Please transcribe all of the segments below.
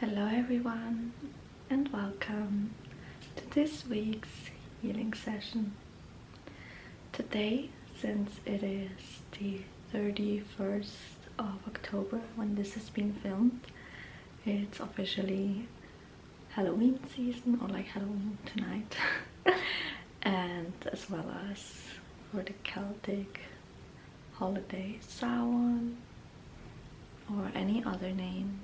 Hello everyone and welcome to this week's healing session. Today, since it is the 31st of October when this is being filmed, it's officially Halloween season, or like Halloween tonight. And as well as for the Celtic holiday Samhain, or any other name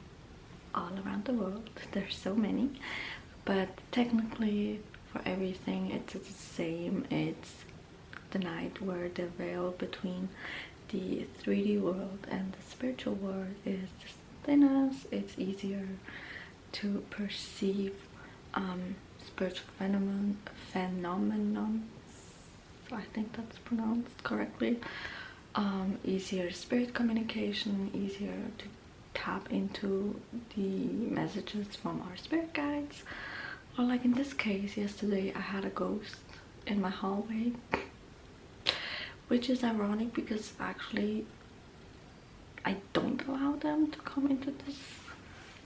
all around the world. There's so many, but technically for everything it's the same. It's the night where the veil between the 3D world and the spiritual world is the thinnest. It's easier to perceive spiritual phenomenon. I think that's pronounced correctly. Easier spirit communication, easier to tap into the messages from our spirit guides. Or like in this case, yesterday I had a ghost in my hallway, which is ironic because actually I don't allow them to come into this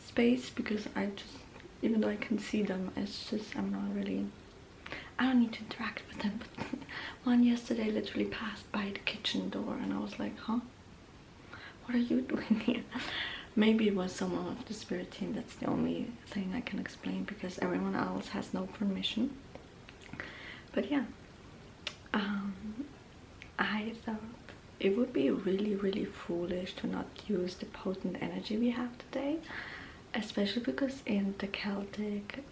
space, because I just, even though I can see them, it's just I don't need to interact with them. But one yesterday literally passed by the kitchen door and I was like, huh? What are you doing here? Maybe it was someone of the spirit team. That's the only thing I can explain, because everyone else has no permission. But yeah, I thought it would be really foolish to not use the potent energy we have today, especially because in the Celtic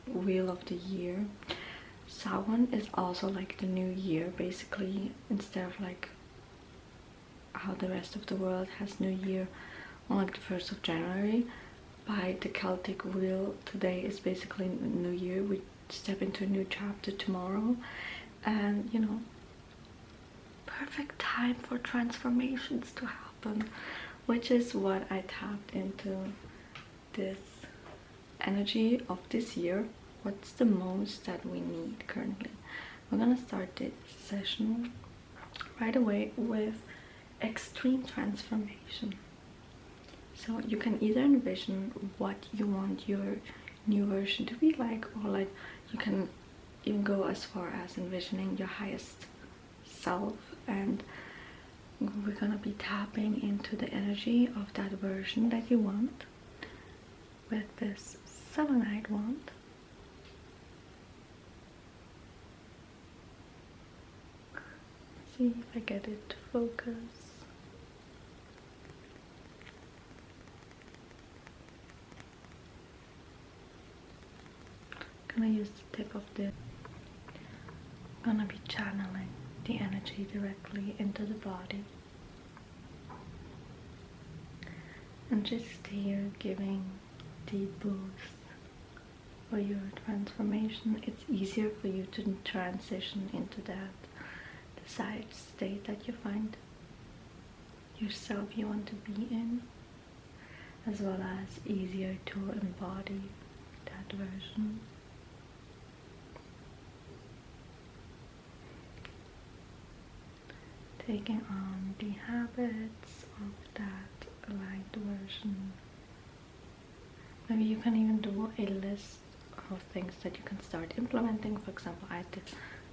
wheel of the year, Samhain is also like the new year, basically. Instead of like how the rest of the world has New Year on like the 1st of January, by the Celtic wheel, today is basically New Year. We step into a new chapter tomorrow, and you know, perfect time for transformations to happen, which is what I tapped into this energy of this year. What's the most that we need currently? We're gonna start this session right away with extreme transformation. So you can either envision what you want your new version to be like, or like you can even go as far as envisioning your highest self, and we're gonna be tapping into the energy of that version that you want with this selenite wand. See if I get it to focus. I'm gonna use the tip of this. I'm gonna be channeling the energy directly into the body, and just here giving deep boost for your transformation. It's easier for you to transition into that desired state that you find yourself you want to be in, as well as easier to embody that version. Taking on the habits of that light version. Maybe you can even do a list of things that you can start implementing. For example, I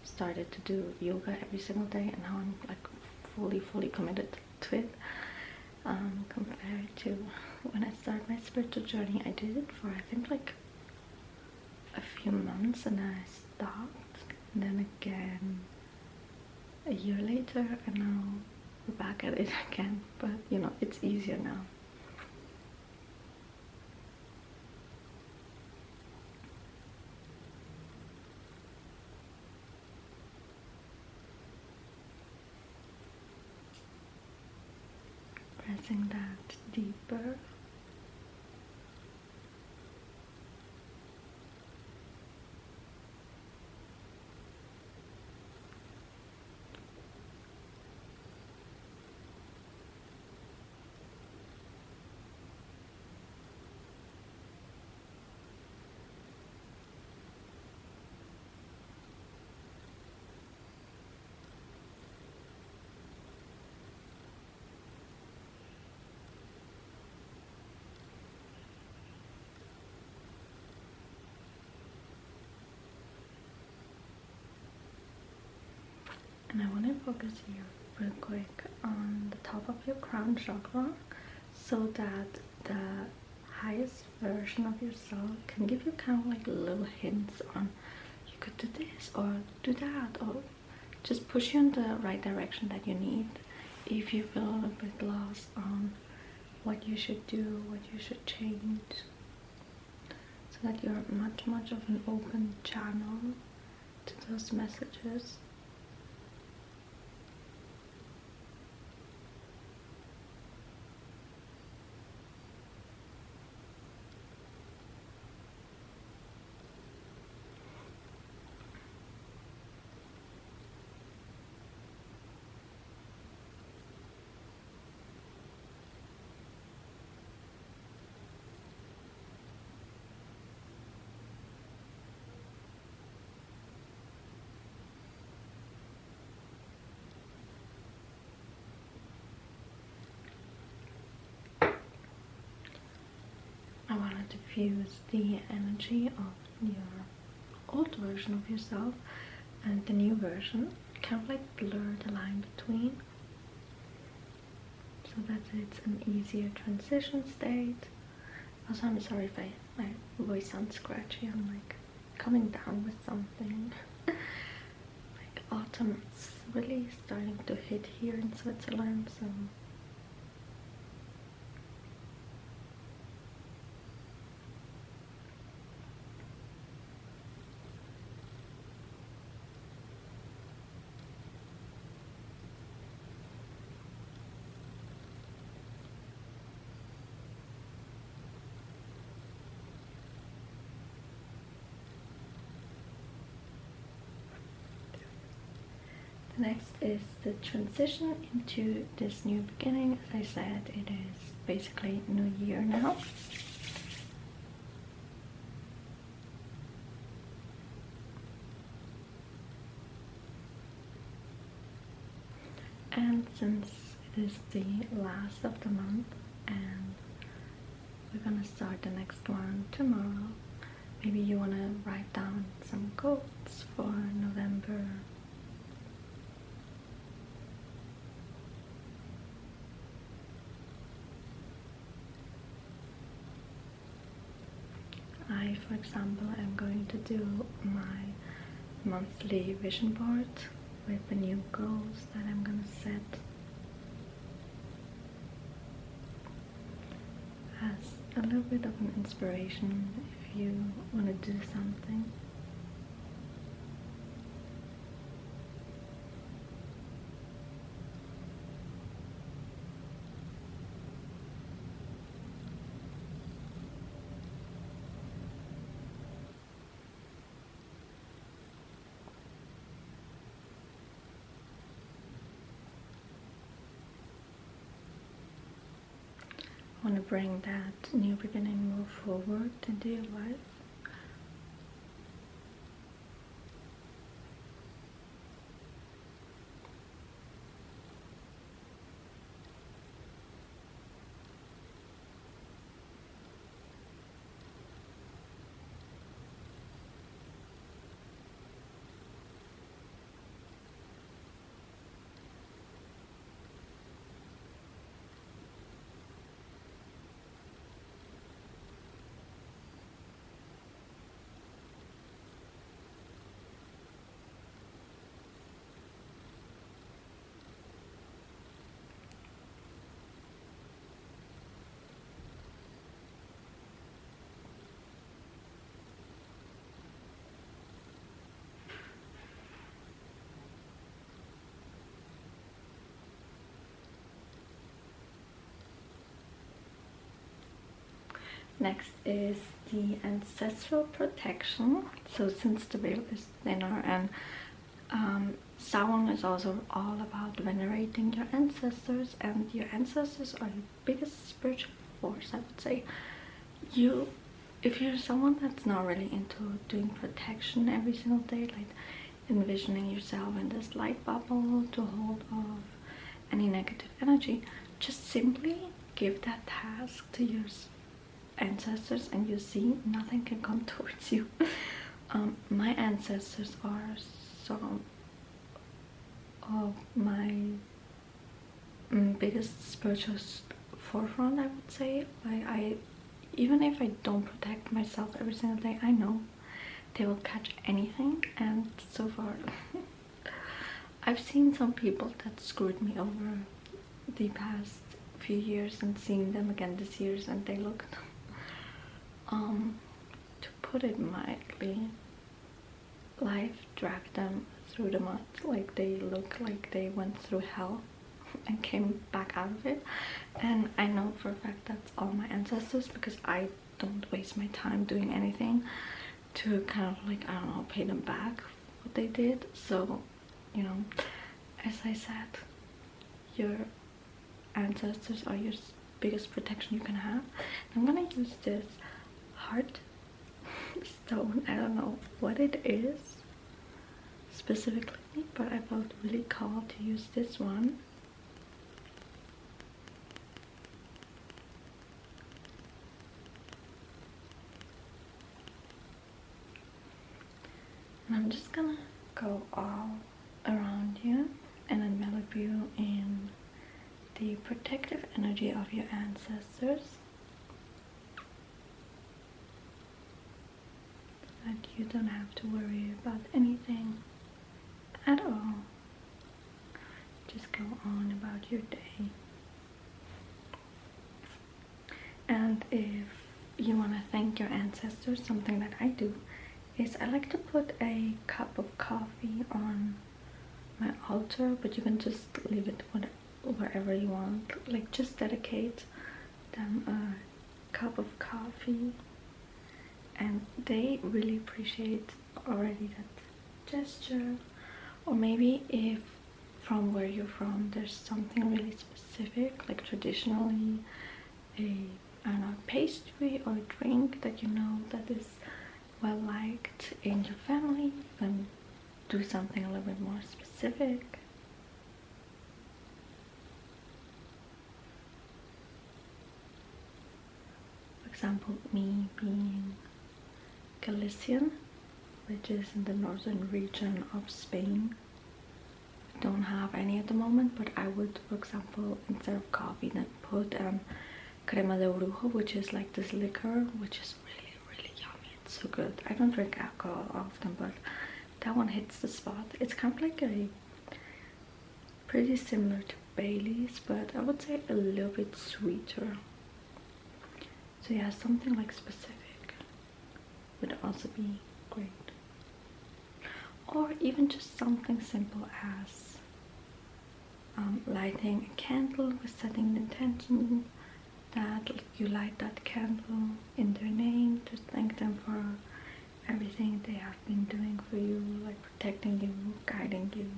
started to do yoga every single day, and now I'm like fully committed to it, compared to when I started my spiritual journey. I did it for I think like a few months and then I stopped, and then again a year later, and now we're back at it again. But you know, it's easier now. Pressing that deeper. And I want to focus here real quick on the top of your crown chakra, so that the highest version of yourself can give you kind of like little hints on you could do this or do that, or just push you in the right direction that you need if you feel a little bit lost on what you should do, what you should change, so that you're much of an open channel to those messages. I want to diffuse the energy of your old version of yourself and the new version, kind of like blur the line between, so that it's an easier transition state. Also, I'm sorry if my voice sounds scratchy. I'm like coming down with something. Like autumn is really starting to hit here in Switzerland, so next is the transition into this new beginning. As I said, it is basically new year now. And since it is the last of the month and we're gonna start the next one tomorrow, maybe you want to write down some quotes for November. I, for example, am going to do my monthly vision board with the new goals that I'm gonna set as a little bit of an inspiration if you want to do something. I want to bring that new beginning more forward into your life. Next is the ancestral protection. So since the veil is thinner and Samhain is also all about venerating your ancestors, and your ancestors are your biggest spiritual force, I would say. If you're someone that's not really into doing protection every single day, like envisioning yourself in this light bubble to hold off any negative energy, just simply give that task to your ancestors and you see nothing can come towards you. My ancestors are so of my biggest spiritual forefront, I would say. Like, even if I don't protect myself every single day, I know they will catch anything. And so far I've seen some people that screwed me over the past few years, and seeing them again this year, and they look to put it mildly, life dragged them through the mud. Like, they look like they went through hell and came back out of it. And I know for a fact that's all my ancestors, because I don't waste my time doing anything to kind of, like, I don't know, pay them back what they did. So, you know, as I said, your ancestors are your biggest protection you can have. I'm gonna use this heart stone. I don't know what it is specifically, but I felt really called to use this one. And I'm just gonna go all around you and envelop you in the protective energy of your ancestors, that you don't have to worry about anything at all. Just go on about your day. And if you want to thank your ancestors, something that I do is I like to put a cup of coffee on my altar, but you can just leave it wherever you want. Like, just dedicate them a cup of coffee, and they really appreciate already that gesture. Or maybe if from where you're from there's something really specific, like traditionally a, I don't know, pastry or a drink that you know that is well liked in your family, you can do something a little bit more specific. For example, me being Galician, which is in the northern region of Spain. I don't have any at the moment, but I would, for example, instead of coffee, then put crema de brujo, which is like this liquor, which is really yummy. It's so good. I don't drink alcohol often, but that one hits the spot. It's kind of like a pretty similar to Bailey's, but I would say a little bit sweeter. So yeah, something like specific would also be great. Or even just something simple as lighting a candle with setting the intention that you light that candle in their name to thank them for everything they have been doing for you, like protecting you, guiding you.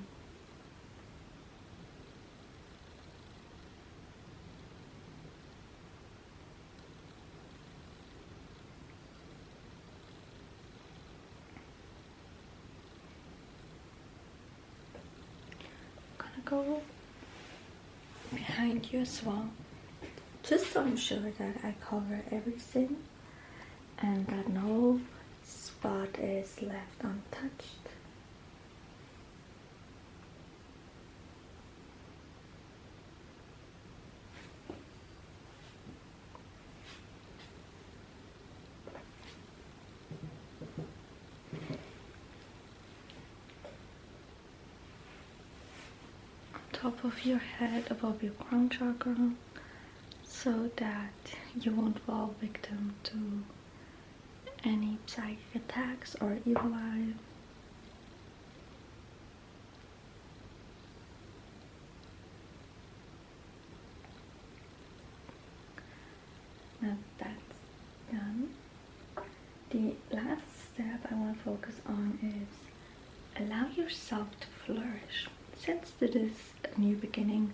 I'm gonna go behind you as well, just so I'm sure that I cover everything and that no spot is left untouched. On top of your head, above your crown chakra, so that you won't fall victim to any psychic attacks or evil eye. Now that's done. The last step I want to focus on is allow yourself to flourish. Since it is a new beginning,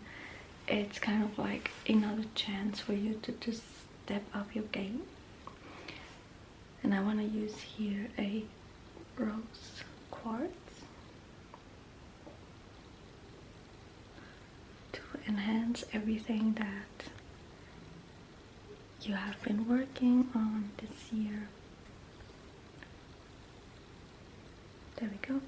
it's kind of like another chance for you to just step up your game. And I want to use here a rose quartz to enhance everything that you have been working on this year. There we go.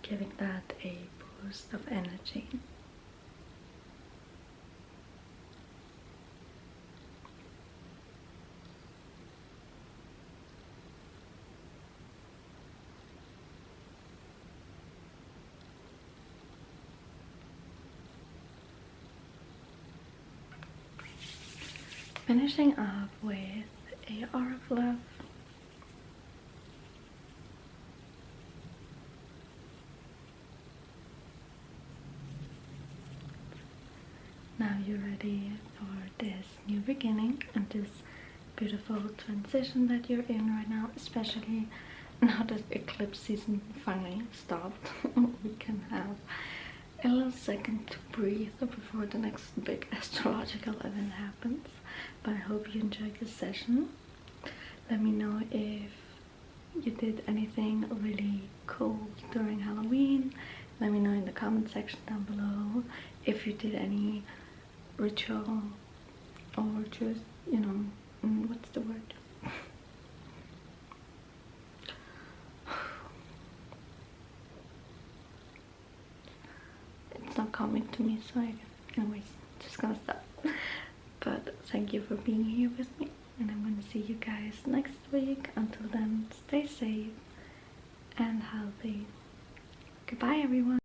giving that a boost of energy. Finishing up with a aura of love. Now you're ready for this new beginning and this beautiful transition that you're in right now, especially now that eclipse season finally stopped. We can have a little second to breathe before the next big astrological event happens. But I hope you enjoyed this session. Let me know if you did anything really cool during Halloween. Let me know in the comment section down below if you did any ritual or just, you know, what's the word? It's not coming to me, so anyways, just gonna stop. But thank you for being here with me, and I'm gonna see you guys next week. Until then, stay safe and healthy. Goodbye, everyone.